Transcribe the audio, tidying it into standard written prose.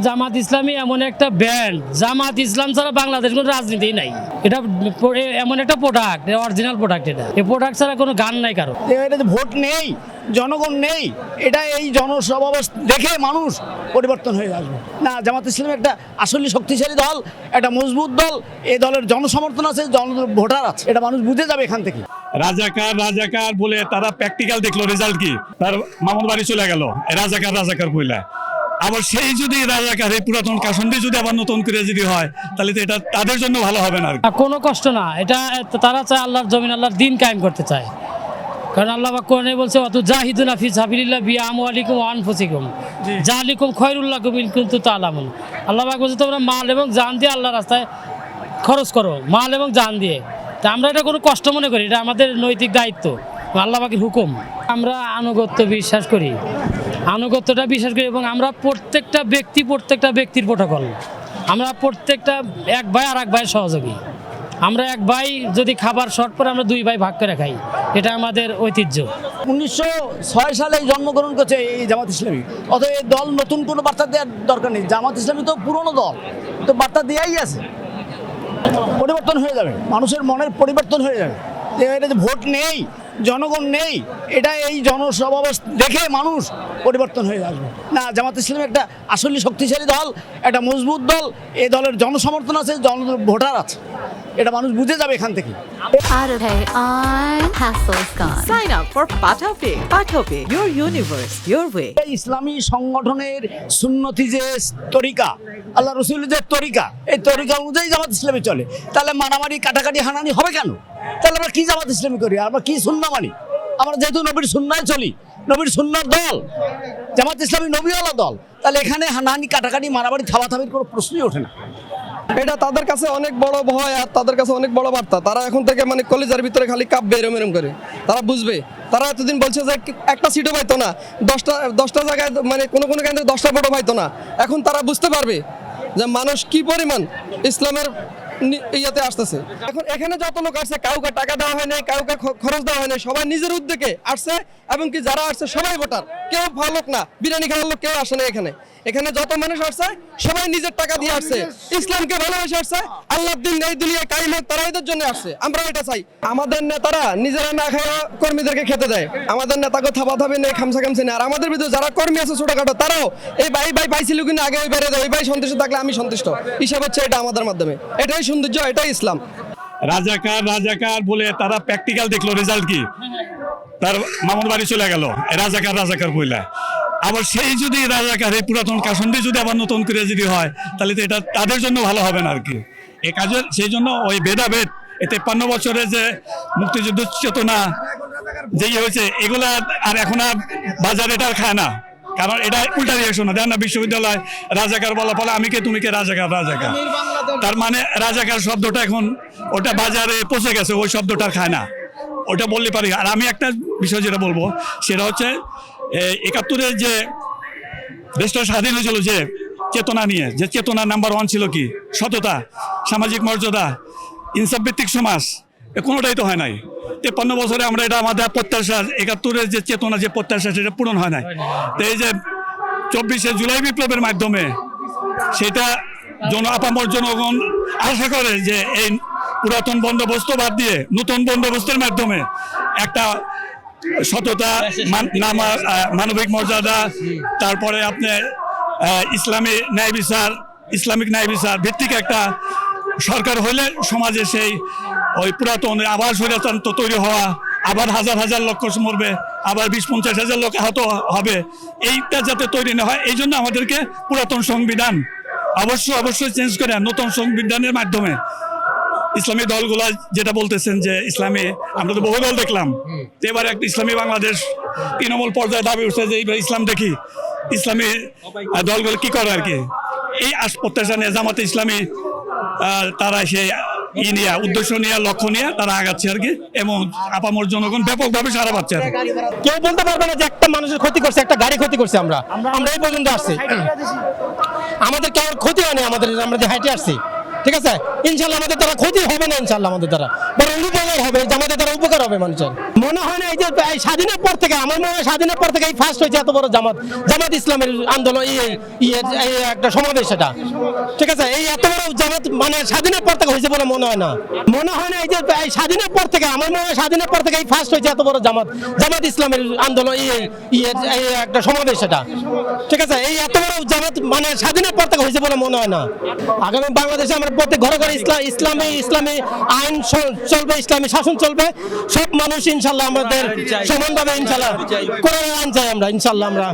জামাত ইসলামী এমন একটা ব্যান্ড, জামাত ইসলাম ছাড়া বাংলাদেশ কোনো রাজনীতি নাই। এটা এমন একটা প্রোডাক্ট, অরিজিনাল প্রোডাক্ট। এটা এই প্রোডাক্ট ছাড়া কোনো গান নাই কারো। এটাতে ভোট নেই, জনগণ নেই, এটা এই জনসমাবেশ দেখে মানুষ পরিবর্তন হয়ে আসবে না। জামাত ইসলাম একটা আসলে শক্তিশালী দল, একটা মজবুত দল। এই দলের জনসমর্থন আছে, ভোটার আছে, এটা মানুষ বুঝে যাবে এখান থেকে। রাজাকার রাজাকার বলে তারা প্র্যাকটিক্যাল দেখলো, রেজাল্ট কি, তার মামুর বাড়ি চলে গেল রাজাকার রাজাকার কইলা। আবার সেই যদি রাজাকার এই পুরাতন কাসন্দি যদি আবার নতুন করে যদি হয়, তাহলে তো এটা তাদের জন্য ভালো হবে না। কোনো কষ্ট না, এটা তারা চায় আল্লাহর জমিন, আল্লাহর দিন কায়েম করতে চায়। কারণ আল্লাহ পাক কোরআনে বলছে, অত জাহিদুনা ফি সাবিলিল্লাহ বিআমওয়ালিকুম ওয়া আনফুসিকুম যালিকুম খায়রুল লাকুম ইন কুনতুম তা'লামুন। আল্লাহ পাক বলছে তোমরা মাল এবং জান দিয়ে আল্লাহর রাস্তায় খরচ করো, মাল এবং জান দিয়ে। তা আমরা এটা কোনো কষ্ট মনে করি, এটা আমাদের নৈতিক দায়িত্ব, আল্লাহ পাকের হুকুম। আমরা আনুগত্য বিশ্বাস করি, আনুগত্যটা বিশ্বাস করি, এবং আমরা প্রত্যেকটা ব্যক্তির প্রোটোকল। আমরা প্রত্যেকটা এক ভাই আর এক ভাইয়ের সহযোগী। আমরা এক ভাই যদি খাবার শর্ট পরে আমরা দুই ভাই ভাগ করে খাই, এটা আমাদের ঐতিহ্য। 1906 সালে জন্মগ্রহণ করছে এই জামাত ইসলামী। অতএব এই দল নতুন কোনো বার্তা দেওয়ার দরকার নেই। জামাত ইসলামী তো পুরনো দল, তো বার্তা দেওয়াই আছে। পরিবর্তন হয়ে যাবে, মানুষের মনের পরিবর্তন হয়ে যাবে। এটাতে ভোট নেই, জনগণ নেই, এটা এই জনসমাবেশ দেখে মানুষ পরিবর্তন হয়ে আসবে না। জামাত ইসলামী একটা আসলে শক্তিশালী দল, একটা মজবুত দল। এই দলের জনসমর্থন আছে, ভোটার আছে, এটা মানুষ বুঝে যাবে এখান থেকে। Autopay on Hassle's gone. Sign up for PataPay. PataPay, your universe, your way. এই ইসলামী সংগঠনের সুন্নতি যে তরিকা, আল্লাহ রসুলের যে তরিকা, এই তরিকা অনুযায়ী জামাত ইসলামী চলে। তাহলে মারামারি কাটাকাটি হানানি হবে কেন? তাহলে আমরা কি জামাত ইসলামী করি? আমরা কি সুন্নাহ মানি? আমরা যেহেতু নবীর সুন্নায় চলি, নবীর সুন্নাহর দল, জামাত ইসলামী নবীওয়ালা দল, তাহলে এখানে হানাহানি কাটাকাটি মারামারি থাবাথাবির কোনো প্রশ্নই ওঠে না। এটা তাদের কাছে অনেক বড় ভয় আর তাদের কাছে অনেক বড় বার্তা। তারা এখন থেকে মানে কলেজের ভিতরে খালি কাঁপবে এরম এরম করে। তারা বুঝবে, তারা এতদিন বলছে যে একটা সিটও পাইতো না, 10টা জায়গায় মানে কোনো কেন্দ্রে 10টা ভোটও পাইতো না। এখন তারা বুঝতে পারবে যে মানুষ কি পরিমাণ ইসলামের ইয়াতে আসতেছে। এখন এখানে যত লোক আসছে, কাউকে টাকা দেওয়া হয় নাই, কাউকে খরচ দেওয়া হয় নাই, সবাই নিজের উদ্যোগে আসছে। এবং কি যারা আসছে সবাই ভোটার, কেউ ভালো লোক না, বিরিয়ানি খাওয়ার লোক কেউ আসে না। এখানে যত মানুষ আসছে সবাই নিজের টাকা দিয়ে আসছে, ইসলামকে ভালোবেসে আসছে। আল্লাহর দিন এই দুনিয়ায় কায়েম হোক, তারা এদের জন্য আসছে। আমরা এটা চাই। আমাদের নেতারা নিজেরা না খাওয়া কর্মীদেরকে খেতে দেয়। আমাদের নেতাকে থাবাথাবি নেই, খামসা নেই। আর আমাদের ভিতরে যারা কর্মী আছে ছোটখাটো, তারাও এই ভাই পাইছিল কিনা আগে ওই বাইরে দেয়, ওই ভাই সন্তুষ্ট থাকলে আমি সন্তুষ্ট, হিসাব হচ্ছে এটা আমাদের মাধ্যমে। এটাই সৌন্দর্য, এটাই ইসলাম। রাজাকার রাজাকার বলে তারা প্র্যাকটিক্যাল দেখলো, রেজাল্ট কি, তার মামুর বাড়ি চলে গেল রাজাকার রাজাকার কইলা। আবার সেই যদি রাজাকার এই পুরাতন কাসন্দি যদি আবার নতুন করে যদি হয়, তাহলে তো এটা তাদের জন্য ভালো হবে না আর কি। এই কাজের সেই জন্য ওই ভেদাভেদ, এই 53 বছরে যে মুক্তিযুদ্ধ চেতনা যে হয়েছে, এগুলা আর এখন আর বাজারে এটা খায় না। কারণ এটা উল্টা রিয়েকশন দেন না। বিশ্ববিদ্যালয় রাজাকার বলা ফলে আমি কে তুমি কে, রাজাকার রাজাকার, তার মানে রাজাকার শব্দটা এখন ওটা বাজারে পৌঁছে গেছে, ওই শব্দটা খায় না, ওটা বললে পারি। আর আমি একটা বিষয় যেটা বলবো সেটা হচ্ছে 71-এর যে দেশটা স্বাধীন হয়েছিল, যে চেতনা নিয়ে, যে চেতনা নাম্বার 1 ছিল কি, সততা, সামাজিক মর্যাদা, ইনসাফ ভিত্তিক সমাজ, কোনোটাই তো হয় নাই। 53 বছরে আমরা এটা আমাদের প্রত্যাশা, 71-এর যে চেতনা, যে প্রত্যাশা, সেটা পূরণ হয় নাই। তো এই যে 24শে জুলাই বিপ্লবের মাধ্যমে সেটা আপামর জনগণ আশা করে যে এই পুরাতন বন্দোবস্ত বাদ দিয়ে নতুন বন্দোবস্তের মাধ্যমে একটা সততা, মানবিক মর্যাদা, তারপরে আপনি ইসলামিক ন্যায় বিচার ভিত্তিক একটা সরকার হলে সমাজে সেই ওই পুরাতন আবার স্বৈরতন্ত্র তৈরি হওয়া, আবার হাজার হাজার লক্ষ মরবে, আবার 20-50 হাজার লোক আহত হবে, এইটা যাতে তৈরি না হয়, এই জন্য আমাদেরকে পুরাতন সংবিধান অবশ্যই চেঞ্জ করে নতুন সংবিধানের মাধ্যমে ইসলামী দলগুলা যেটা বলতেছেন যে ইসলামী, আমরা তো বহু দল দেখলাম, এবার একটা ইসলামী বাংলাদেশ তৃণমূল পর্যায়ে দাবি উঠছে যে ইসলাম দেখি, ইসলামী দলগুলো কি করে আর কি। এই প্রত্যাশা নিয়ে জামাতে ইসলামী তারা সেই উদ্দেশ্য নিয়ে, লক্ষ্য নিয়ে তারা আগাচ্ছে আর কি, এবং আপামর জনগণ ব্যাপকভাবে সারা পাচ্ছে আর কি। কেউ বলতে পারবে না যে একটা মানুষের ক্ষতি করছে, একটা গাড়ি ক্ষতি করছে। আমরা এই পর্যন্ত আসছি, আমাদের কেউ ক্ষতি হয়নি, আমরা যে হাইটে আসছি। ঠিক আছে, ইনশাল্লাহ আমাদের দ্বারা ক্ষতি হবে না, ইনশাল্লাহ আমাদের দ্বারা বরং উপকার হবে, জামাতের দ্বারা উপকার হবে মানুষের। মনে হয় না এই যে এই স্বাধীনের পর থেকে, আমার মনে হয় স্বাধীনের পর থেকে এই ফার্স্ট হয়েছে এত বড় জামাত ইসলামের আন্দোলন, এই একটা সমাবেশ এটা, ঠিক আছে, এই এত বড় জামাত মানে স্বাধীনের পর থেকে হয়েছে বলে মনে হয় না। মনে হয় না এই যে এই স্বাধীনের পর থেকে, আমার মনে হয় স্বাধীনের পর থেকে এই ফার্স্ট হয়েছে এত বড় জামাত ইসলামের আন্দোলন, এই একটা সমাবেশ এটা, ঠিক আছে, এই এত বড় জামাত মানে স্বাধীনের পর থেকে হয়েছে বলে মনে হয় না। আগামী বাংলাদেশে আমরা প্রত্যেক ঘরে ঘরে ইসলামী আইন চলবে, ইসলামী শাসন চলবে, সব মানুষ ইনশাল্লাহ আমাদের সমানভাবে ইনশাল্লাহ কোরআনের আইন চাই আমরা, ইনশাল্লাহ আমরা।